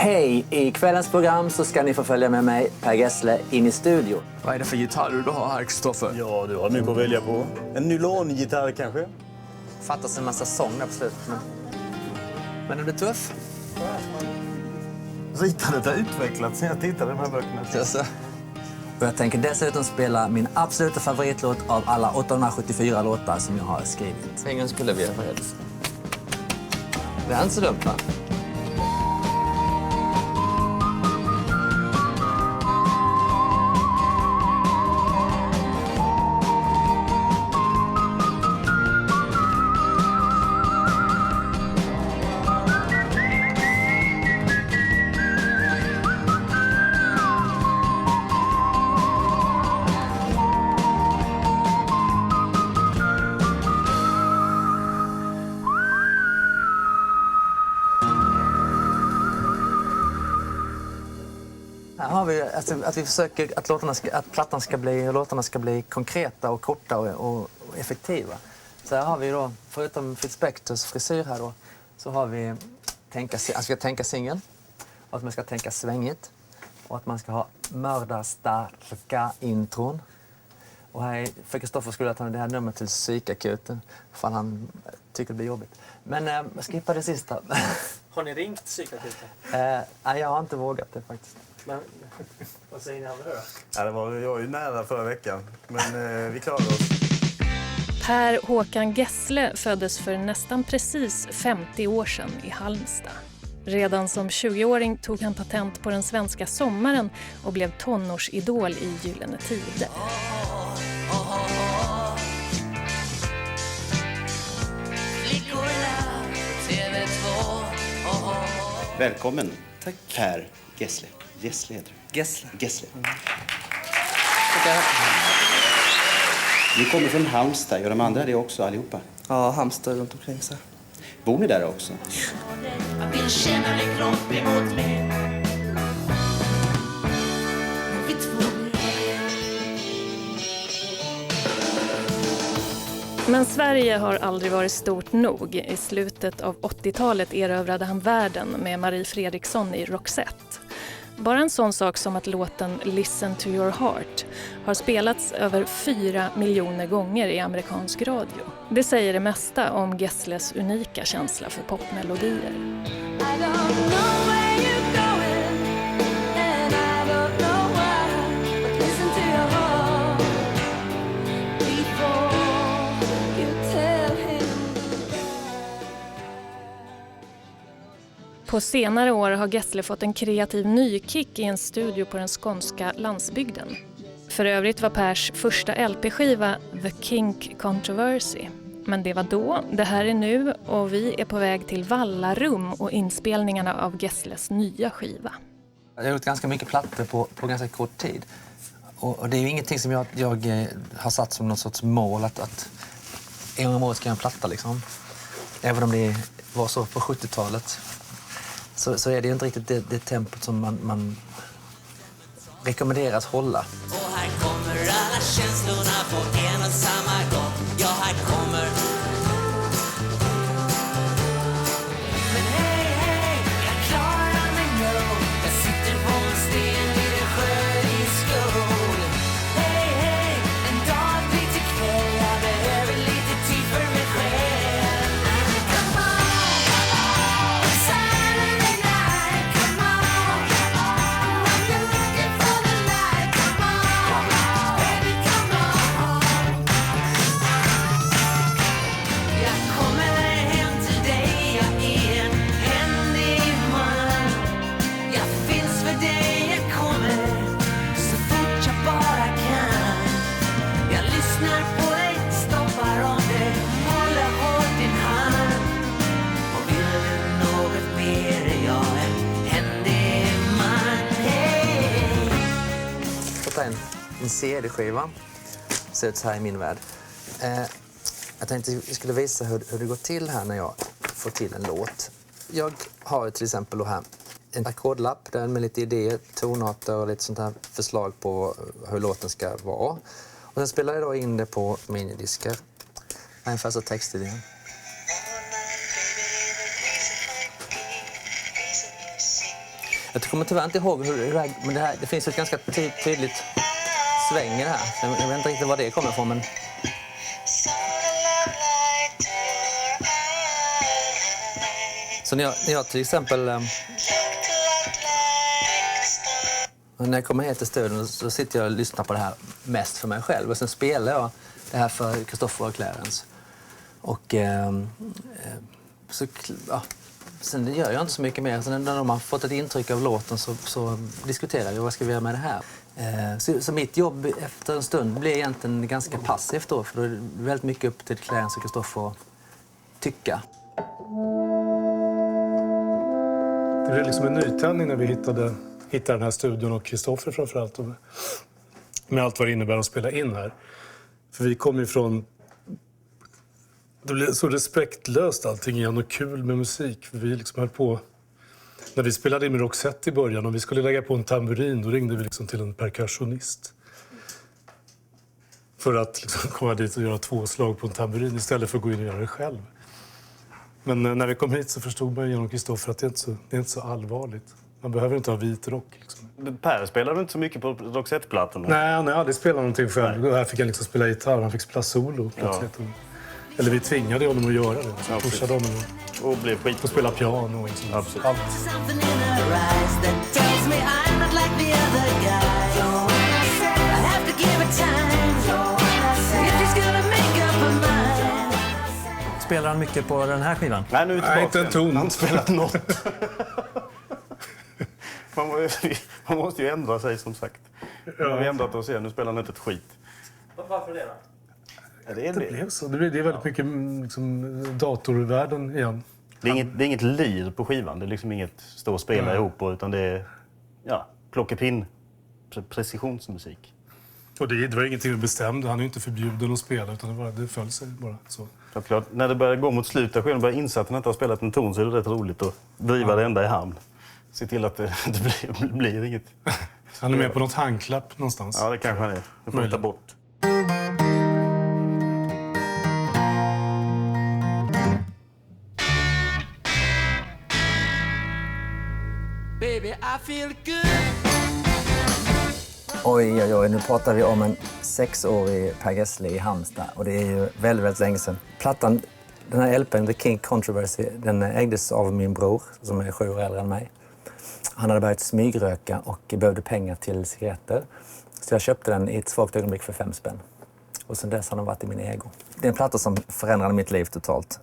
Hej! I kvällens program så ska ni få följa med mig, Per Gessle, in i studio. Vad är det för gitarrer du har här, Kristoffer? Ja, du har mycket att välja på. En nylongitarr kanske? Fattas en massa sång där på slutet. Men är det tuff? Ritandet har utvecklats sen jag tittade i de här böckerna. Alltså. Och jag tänker dessutom spela min absoluta favoritlåt av alla 874 låtar som jag har skrivit. En gång skulle vi ha överens. Det är inte så dumt, va? Här har vi att vi försöker att låtarna ska bli konkreta och korta och effektiva. Så här har vi då, förutom Phil Spectors frisyr här då, så har vi tänka singel, och att man ska tänka svängigt, och att man ska ha mördarstarka intron. Och här för Kristoffer skulle jag ta det här numret till psykakuten, för han tycker det blir jobbigt. Men jag skippar det sista. Har ni ringt psykakuten? Nej, jag har inte vågat det faktiskt. Men, vad säger ni andra då? Ja, jag var ju nära förra veckan, men vi klarade oss. Per Håkan Gessle föddes för nästan precis 50 år sedan i Halmstad. Redan som 20-åring tog han patent på den svenska sommaren och blev tonårsidol i Gyllene Tider. Välkommen, Per Gessle. Gessle heter du. Gessle. Gessle. Ni kommer från Halmstad, gör de andra det också allihopa? Ja, Halmstad runt omkring sig. Bor ni där också? Jag vill känna dig kropp emot mig. Men Sverige har aldrig varit stort nog. I slutet av 80-talet erövrade han världen med Marie Fredriksson i Roxette. Bara en sån sak som att låten Listen to your heart har spelats över 4 miljoner gånger i amerikansk radio. Det säger det mesta om Gessles unika känsla för popmelodier. På senare år har Gessle fått en kreativ nykick i en studio på den skånska landsbygden. För övrigt var Pers första LP-skiva The Kink Controversy. Men det var då, det här är nu, och vi är på väg till Vallarum och inspelningarna av Gessles nya skiva. Jag har gjort ganska mycket plattor på ganska kort tid. Och det är ju ingenting som jag har satt som något sorts mål att en gång om året ska jag en platta liksom. Även om det var så på 70-talet. Så är det inte riktigt det tempot som man rekommenderas hålla. Och här kommer alla känslorna på en och samma gång. Ja, här kommer. Men hej, hej, jag klarar mig nog. Jag sitter på en sten vid en sjö i skog. Hej, hej, en dag blir till kväll. Jag behöver lite tid för mig själv. Come on, it's Saturday night. Come on, I'm looking for the light. Come on, baby, come on. Jag kommer hem till dig, jag är en händig man. Jag finns för dig, jag kommer så fort jag bara kan. Jag lyssnar på dig, stoppar om dig, håller hårt din hand. Och vill du något mer, jag är en händig man. Hey. Jag tar en CD-skiva. Ser ut så här i min värld. Jag tänkte att vi skulle visa hur det går till här när jag får till en låt. Jag har till exempel då här en ackordlapp där med lite idéer, tonarter och lite sånt här förslag på hur låten ska vara. Och sen spelar jag då in det på minidiskar. Ungefär så textidén. Jag kommer tyvärr inte ihåg hur det här, men det finns ett ganska tydligt sväng i det här. Jag vet inte riktigt var det kommer ifrån, men... Så när jag till exempel... När jag kommer hit till studion så sitter jag och lyssnar på det här mest för mig själv. Och sen spelar jag det här för Christopher och Clarence. Och sen gör jag inte så mycket mer. Sen när de har fått ett intryck av låten så diskuterar vi vad ska vi göra med det här. Så mitt jobb efter en stund blir egentligen ganska passivt då. För då är det väldigt mycket upp till Clarence och Christopher att tycka. Det blev liksom en nytändning när vi hittade den här studion och Christopher framförallt. Med allt vad det innebär att spela in här. För vi kom ju från... Det blev så respektlöst allting igen och kul med musik. För vi liksom höll på... När vi spelade in med Roxette i början och vi skulle lägga på en tamburin, då ringde vi liksom till en percussionist. För att liksom komma dit och göra 2 slag på en tamburin istället för att gå in och göra det själv. Men när vi kom hit så förstod man genom Christopher att det är inte så allvarligt. Man behöver inte ha vit rock. Liksom. Per spelade inte så mycket på Roxette-plattorna? Nej, han har aldrig spelat någonting själv. Här fick han liksom spela gitarr, han fick spela solo plötsligt. Ja. Eller vi tvingade honom att göra det. Så pushade honom och blev skit. Och spela piano och liksom. Absolut. Allt. Spelar han mycket på den här skivan? Nej, nu är Nej, inte en ton. Han har inte spelat något. man måste ju ändra sig, som sagt. Nu har vi ändrat oss igen. Nu spelar han inte ett skit. Varför det då? Ja, det blev så. Det är väldigt mycket liksom, datorvärlden igen. Det är inget lir på skivan. Det är liksom inget stå och spela ihop på, utan det är plockepinn, precisionsmusik. Och det var ingenting vi bestämde. Han är ju inte förbjuden att spela, utan det föll sig bara så. Ja, klart. När det börjar gå mot slutet av skivan och börjar inse att han inte har spelat en ton, så är det rätt roligt att driva det ända i hamn. Se till att det blir inget. Han är med på något handklapp någonstans. Ja, det kanske han är. Det får vi ta bort. Baby, I feel good. Oj, nu pratar vi om en 6-årig Per Gessle i Halmstad. Och det är ju väldigt, väldigt länge sedan. Plattan, den här LP:n, The King Controversy, den ägdes av min bror som är 7 år äldre än mig. Han hade börjat smygröka och behövde pengar till cigaretter. Så jag köpte den i ett svagt ögonblick för 5 spänn. Och sen dess har den varit i min ego. Det är en platta som förändrade mitt liv totalt.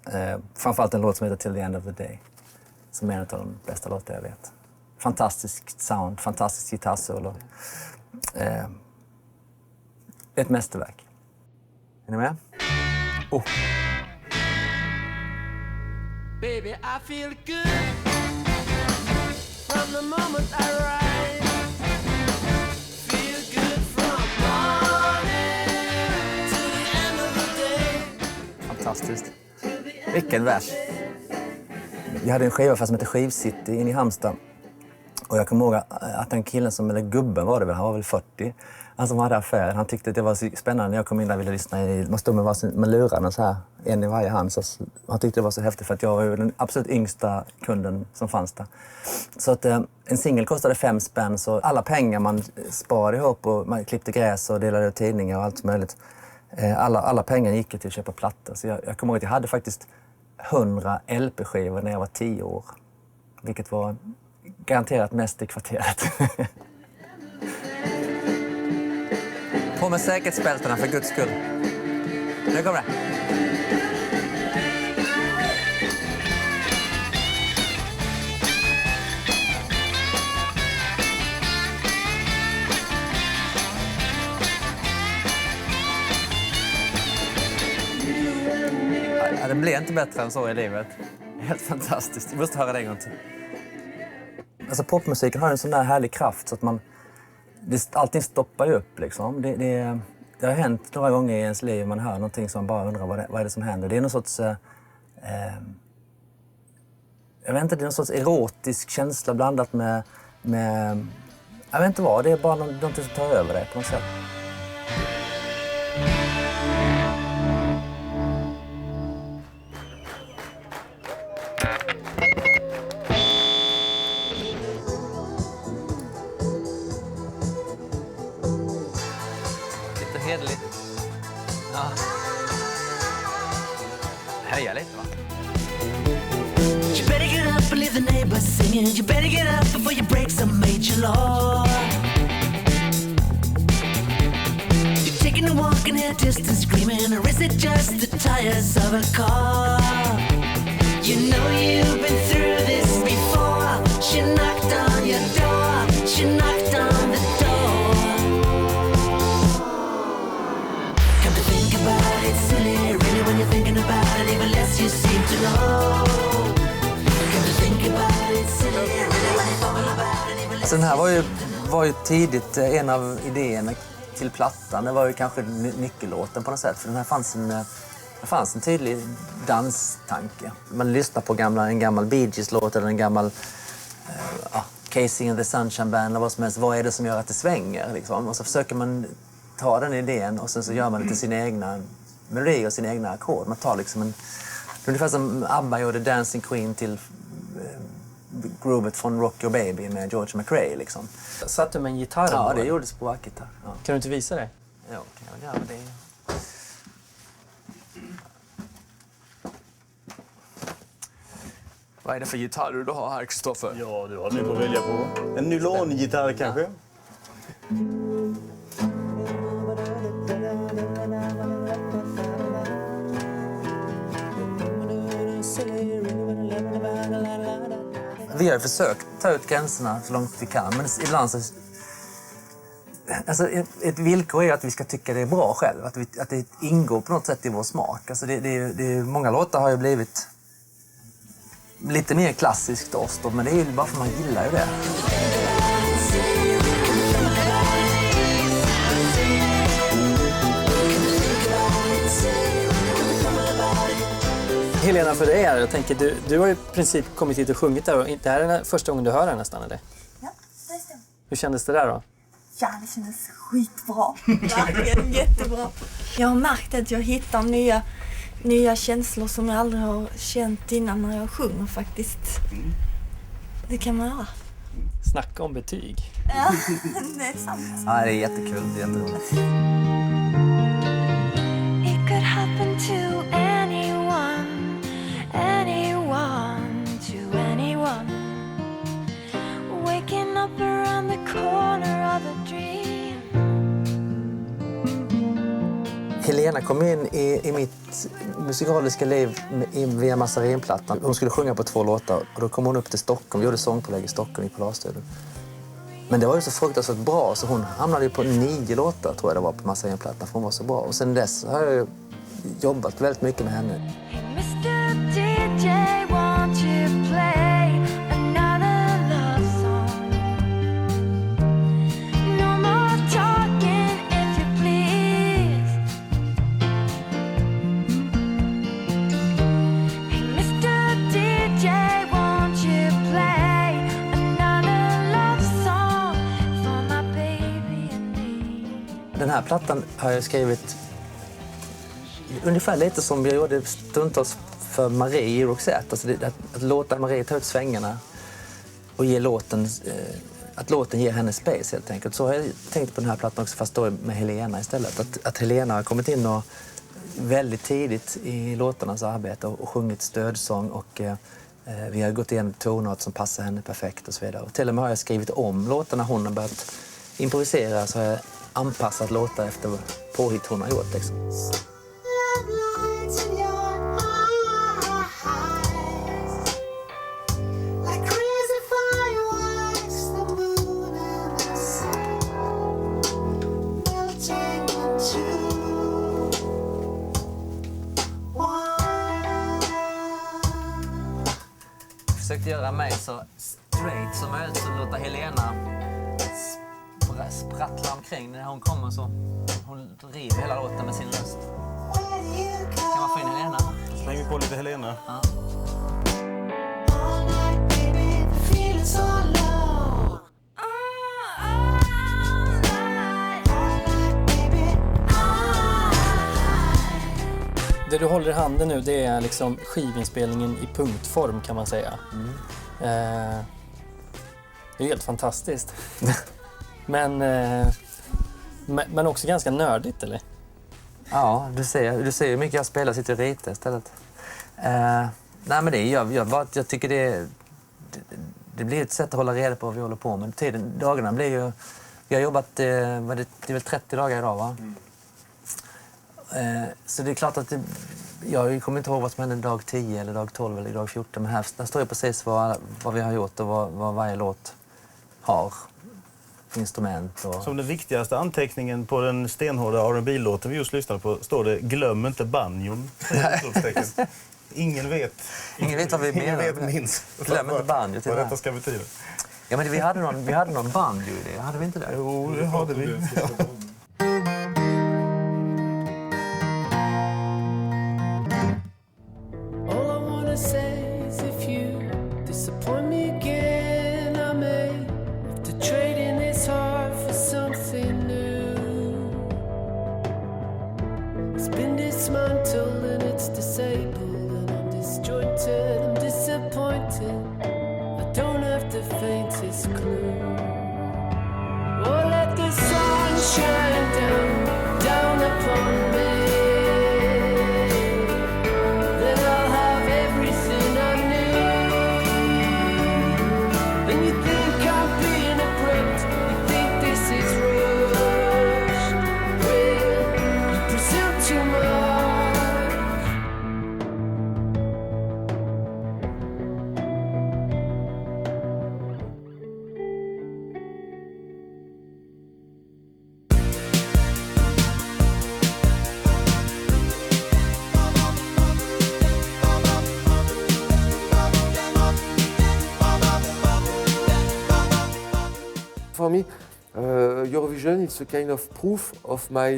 Framförallt en låt som heter Till the End of the Day. Som är en av de bästa låtar jag vet. Fantastiskt sound, fantastiskt gitarrsolo. Ett mästerverk. Är ni med? Oh. Baby, I feel good. From the moment I rise. Feel good from morning to the end of the day. Fantastiskt. Vilken vers. Vi hade en skivaffär som heter Skivcity in i Halmstad. Och jag kommer ihåg att den killen eller gubben var det väl, han var väl 40. Han som hade affären, han tyckte att det var så spännande när jag kom in där och ville lyssna. Man stod med lurarna så här, en i varje hand. Så han tyckte det var så häftigt för att jag var den absolut yngsta kunden som fanns där. Så att en singel kostade 5 spänn, så alla pengar man sparade ihop och man klippte gräs och delade ut tidningar och allt möjligt. Alla pengar gick till att köpa plattor. Så jag kommer ihåg att jag hade faktiskt 100 LP-skivor när jag var 10 år. Vilket var garanterat mest i kvarteret. På med säkerhetsbältena för Guds skull. Nu kommer det. Ja, det blir inte bättre än så i livet. Helt fantastiskt. Vi måste höra det en gång till. Alltså popmusiken har en sån där härlig kraft så att allting stoppar ju upp liksom. Det har hänt några gånger i ens liv, man hör någonting som man bara undrar vad är det som händer. Det är någon sorts, jag vet inte, det är någon sorts erotisk känsla blandat med jag vet inte vad, det är bara någonting som tar över det på något sätt. hederligt. Ja. Höja lite, va? You better get up and leave the neighbors singing. You better get up before you break some major law. You're taking a walk in a distance screaming, or is it just the tires of a car? You know you've been through this before. She knocked on your door. She knocked on the door. Come to think about it, silly, really when you're thinking about it, even less you seem to know. Så den här var ju tidigt en av idéerna till plattan. Det var ju kanske nyckellåten på något sätt. För den här fanns en tydlig danstanke. Man lyssnar på en gammal Bee Gees-låt eller en gammal Casey and the Sunshine Band eller vad som helst. Vad är det som gör att det svänger? Liksom? Och så försöker man ta den idén och sen så gör man det till sina egna melodier och sina egna ackord. Man tar liksom ungefär som ABBA gjorde Dancing Queen till groovet från Rock Your Baby med George McRae liksom. Satt du med en gitarr? Ja, det gjordes på gitarr. Ja. Kan du inte visa det? Ja, kan jag göra det. Vad är det för gitarrer du har här, Kristoffer? Ja, du har nu att välja på. En nylongitarr kanske? Vi har försökt ta ut gränserna så långt vi kan, men ibland så... Alltså, ett villkor är att vi ska tycka det är bra själv, att det ingår på något sätt i vår smak. Alltså många låtar har ju blivit lite mer klassiskt till oss då, men det är ju bara för man gillar ju det. Helena, för dig är jag tänker, du har ju i princip kommit hit och sjungit där och det här är den första gången du hör den nästan, eller? Ja, det stämmer. Hur kändes det där då? Ja, det kändes skitbra. Verkligen jättebra. Jag har märkt att jag hittar nya känslor som jag aldrig har känt innan när jag sjunger faktiskt. Det kan man göra. Snacka om betyg. Ja, det är sant. Ja, det är jättekul, det är jätteroligt. It could happen to anyone, to anyone. Waking up around the corner of a dream. Helena kom in i mitt musikaliska liv via Massarinplattan. Hon skulle sjunga på 2 låtar och då kom hon upp till Stockholm. Vi gjorde sångpålägg i Stockholm i Polarstudion. Men det var ju så fruktansvärt bra så hon hamnade ju på 9 låtar tror jag det var på Massarinplattan för hon var så bra. Och sen dess har jag jobbat väldigt mycket med henne. Mr. DJ, won't you play another love song? No more talking if you please. Hey, Mr. DJ, won't you play another love song for my baby and me? Den här plattan har jag skrivit ungefär lite som jag gjorde stundtals för Marie i Roxette. Alltså att låta Marie ta ut svängarna och ge att låten ger henne space helt enkelt. Så har jag tänkt på den här plattan också fast då med Helena istället. Att Helena har kommit in och väldigt tidigt i låtarnas arbete och sjungit stödsång och vi har gått igenom tonart som passar henne perfekt och så vidare. Och till och med har jag skrivit om låtarna hon har börjat improvisera så har jag anpassat låtar efter påhitt hon har gjort liksom. Jag försökte göra mig så straight som möjligt så låta Helena sprattla omkring när hon kommer så hon river hela låten med sin röst. Kan man få in Helena? Slänger på lite Helena. Ja. Det du håller i handen nu det är liksom skivinspelningen i punktform kan man säga. Det är helt fantastiskt. Men Men också ganska nördigt, eller? Ja, du ser hur mycket jag spelar, sitter och ritar istället. Nej, men det är jag tycker det blir ett sätt att hålla reda på vad vi håller på med. Dagarna blir ju... Vi har jobbat, det är väl 30 dagar idag, va? Så det är klart att jag kommer inte ihåg vad som hände dag 10 eller dag 12 eller dag 14. Men här står ju precis vad vi har gjort och vad varje låt har. Instrument och... Som den viktigaste anteckningen på den stenhårda R&B-låten vi just lyssnade på står det glöm inte banjon. Ingen vet vad vi menar. Ingen vet minst. Glöm inte banjo till vad detta ska betyda. Ja, men vi hade någon banjo i det. Hade vi inte det? Jo, det hade vi. All I wanna say is if you disappoint me again, I may have to trade in this heart for something new. It's been dismantled and it's disabled and I'm disjointed, I'm disappointed. I don't have the faintest clue. Oh, let the sun shine down upon me. For me, Eurovision is a kind of proof of my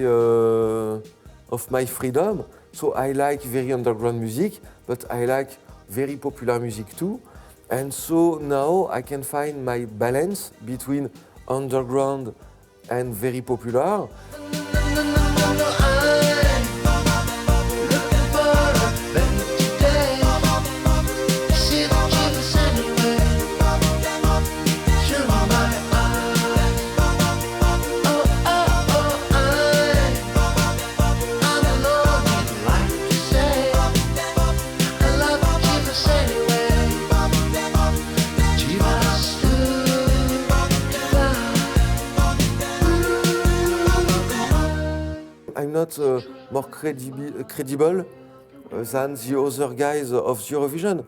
freedom. So I like very underground music, but I like very popular music too. And so now I can find my balance between underground and very popular. I'm not more credible than the other guys of Eurovision.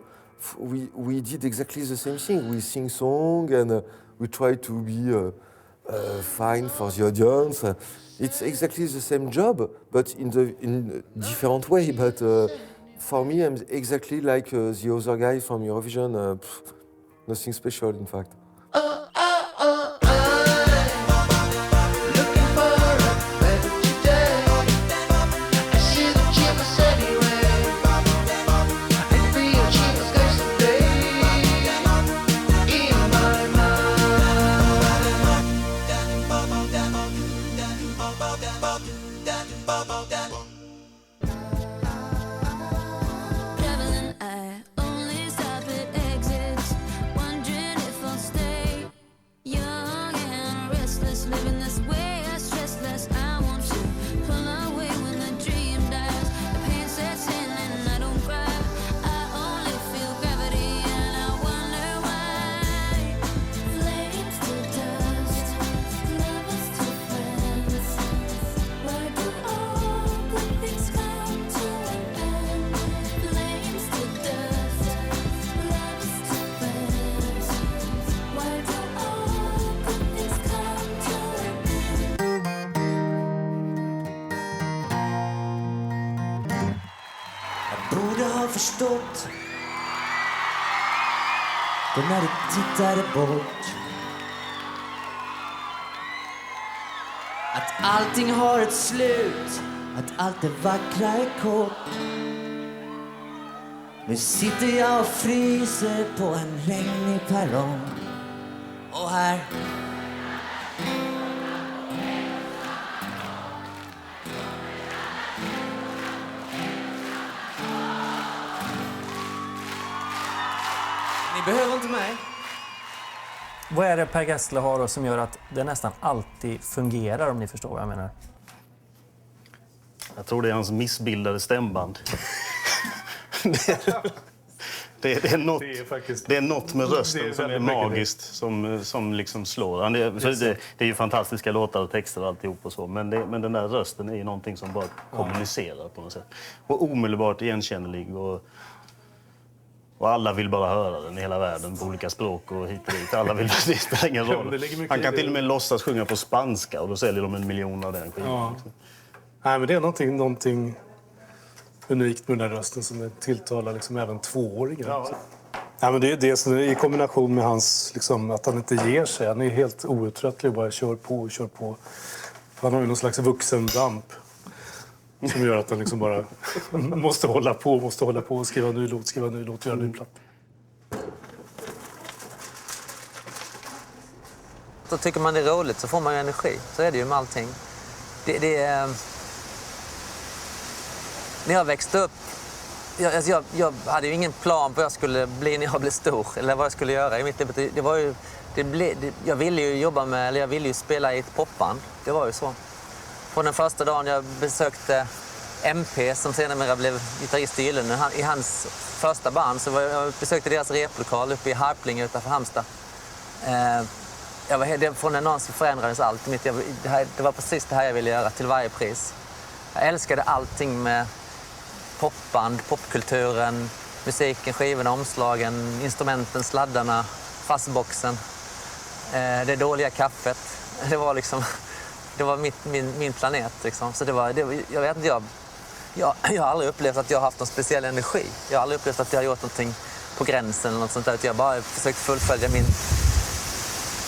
We did exactly the same thing. We sing song and we try to be fine for the audience. It's exactly the same job, but in a different way. But for me, I'm exactly like the other guy from Eurovision. Nothing special, in fact. Förstått då när du tittade bort att allting har ett slut, att allt det vackra är kort. Nu sitter jag och fryser på en regnig perrong och här Ni behöver inte mig. Vad är det Per Gessle har då som gör att det nästan alltid fungerar, om ni förstår vad jag menar? Jag tror det är hans missbildade stämband. Det är något med rösten som är magiskt, som liksom slår. Det är ju fantastiska låtar och texter och alltihop och så, men den där rösten är ju någonting som bara kommunicerar på något sätt. Och omedelbart igenkännlig och alla vill bara höra den i hela världen på olika språk och hit och dit. Alla vill, det spelar ingen roll. Han kan till och med låtsas sjunga på spanska och då säljer de 1 miljon av den skivan. Ja. Nej, men det är någonting unikt med den där rösten som tilltalar liksom även 2-åringar. Ja. Ja, men det är det som i kombination med hans liksom, att han inte ger sig. Han är helt outtröttlig och bara kör på. Han har ju någon slags vuxendamp som gör att han liksom bara måste hålla på, skriva ny låt, göra ny platta. Så tycker man det är roligt så får man ju energi. Så är det ju med allting. När jag växte upp, jag hade ju ingen plan på vad jag skulle bli när jag blev stor. Eller vad jag skulle göra i mitt liv. Jag ville ju spela i ett popband. Det var ju så. Från den första dagen jag besökte MP, som senare blev gitarrist i Gyllene, i hans första band, så jag besökte deras replokal uppe i Harplinge utanför Halmstad. Från den dagen så förändrades allt. Det var precis det här jag ville göra till varje pris. Jag älskade allting med popband, popkulturen, musiken, skivorna, omslagen, instrumenten, sladdarna, fastboxen, det dåliga kaffet. Det var min planet liksom. Så jag vet inte, jag har aldrig upplevt att jag har haft någon speciell energi. Jag har aldrig upplevt att jag har gjort någonting på gränsen eller något sånt där. Jag har bara försökt fullfölja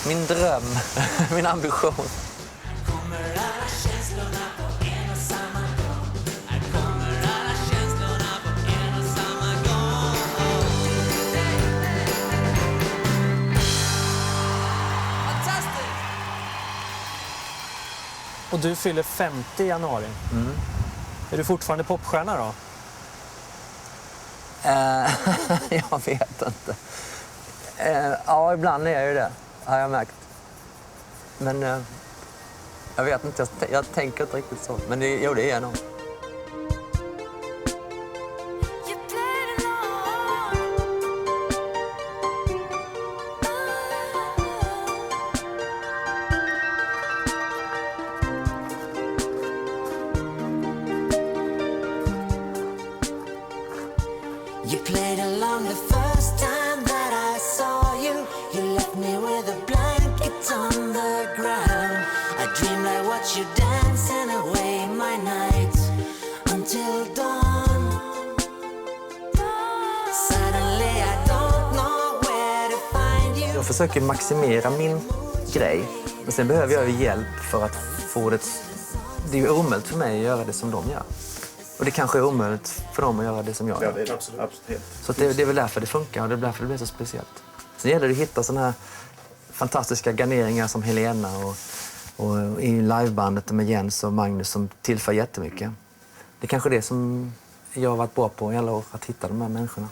min dröm, min ambition. Och du fyller 50 i januari. Mm. Är du fortfarande popstjärna då? Jag vet inte. Ja, ibland är jag ju det, har jag märkt. Men jag vet inte, jag tänker inte riktigt så. Men det är jag nog. You played along the first time that I saw you. You left me with a blanket on the ground. I dreamed I watched you dancing away my nights until dawn. Suddenly I don't know where to find you. Jag försöker maximera min grej. Men sen behöver jag ju hjälp för att få det. Det är ju omöjligt för mig att göra det som de gör. Och det kanske är omöjligt för dem att göra det som jag gör. Ja, det är absolut. Så det är väl därför det funkar och det är därför det blir så speciellt. Sen gäller det att hitta såna här fantastiska garneringar som Helena och i livebandet med Jens och Magnus som tillför jättemycket. Det är kanske det som jag har varit bra på i alla år, att hitta de här människorna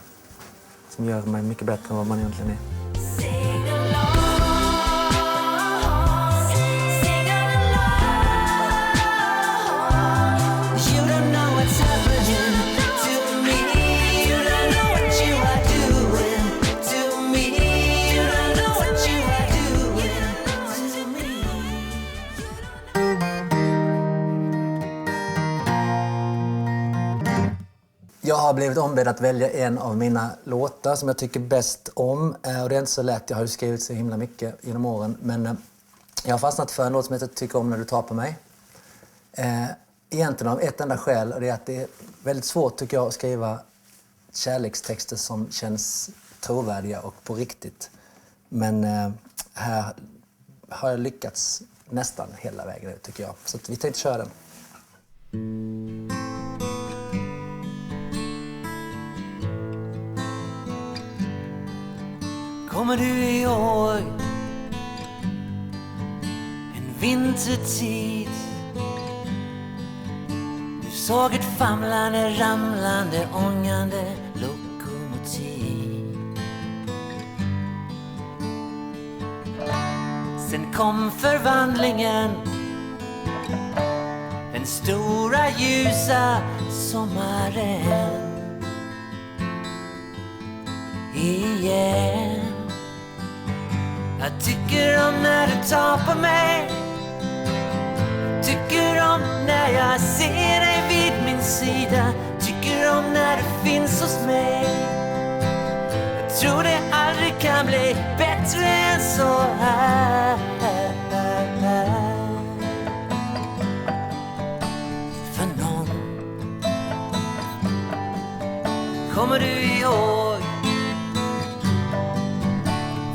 som gör mig mycket bättre än vad man egentligen är. Jag har blivit ombedd att välja en av mina låtar som jag tycker bäst om. Och det är inte så lätt, jag har ju skrivit så himla mycket genom åren. Men jag har fastnat för en låt som heter Tycker om när du tar på mig. Egentligen av ett enda skäl, och det är att det är väldigt svårt tycker jag att skriva kärlekstexter som känns trovärdiga och på riktigt. Men här har jag lyckats nästan hela vägen ut tycker jag. Så att vi tänkte köra den. Kommer du ihåg en vintertid? Du såg ett famlande, ramlande, ångande lokomotiv. Sen kom förvandlingen, den stora ljusa sommaren. Igen. Jag tycker om när du tar på mig. Tycker om när jag ser dig vid min sida. Tycker om när du finns hos mig. Jag tror det aldrig kan bli bättre än så här. För någon. Kommer du ihåg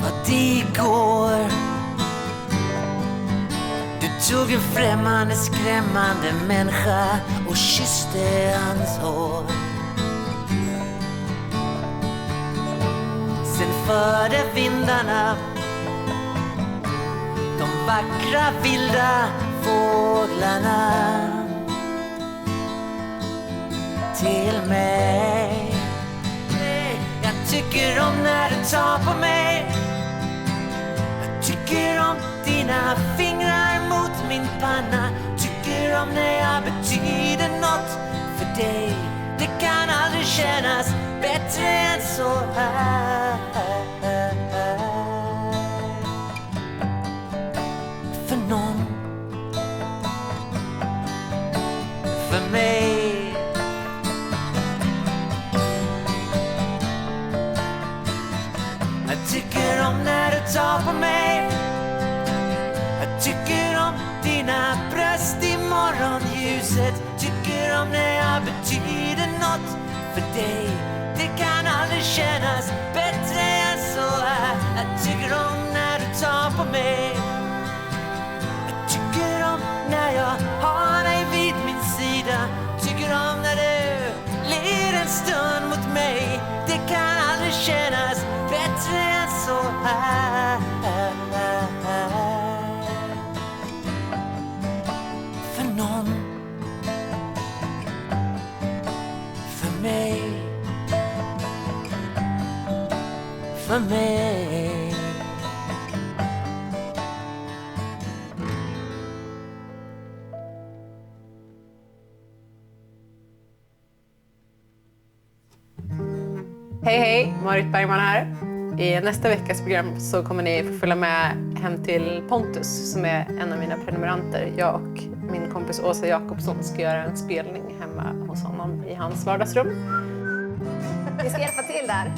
vad det går? Du tog en främmande, skrämmande människa och kysste hans hår. Sen förde vindarna de vackra vilda fåglarna till mig. Jag tycker om när du tar på mig. Jag tycker om dina fingrar mot min panna. Tycker om när jag betyder något för dig. Det kan aldrig kännas bättre än så här. För någon. För mig. Jag tycker om när du tar på mig. Jag tycker om dina bröst i morgonljuset. Tycker om när jag betyder något för dig. Det kan aldrig kännas bättre än så här. Jag tycker om när du tar på mig. Jag tycker om när jag har dig vid min sida. Tycker om när du ler en stund mot mig. Det kan aldrig kännas bättre än så här. För någon. För mig. För mig. Hej hej, Marit Bergman här. I nästa veckas program så kommer ni få följa med hem till Pontus som är en av mina prenumeranter. Jag och min kompis Åsa Jakobsson ska göra en spelning hemma hos honom i hans vardagsrum. Vi ska hjälpa till där.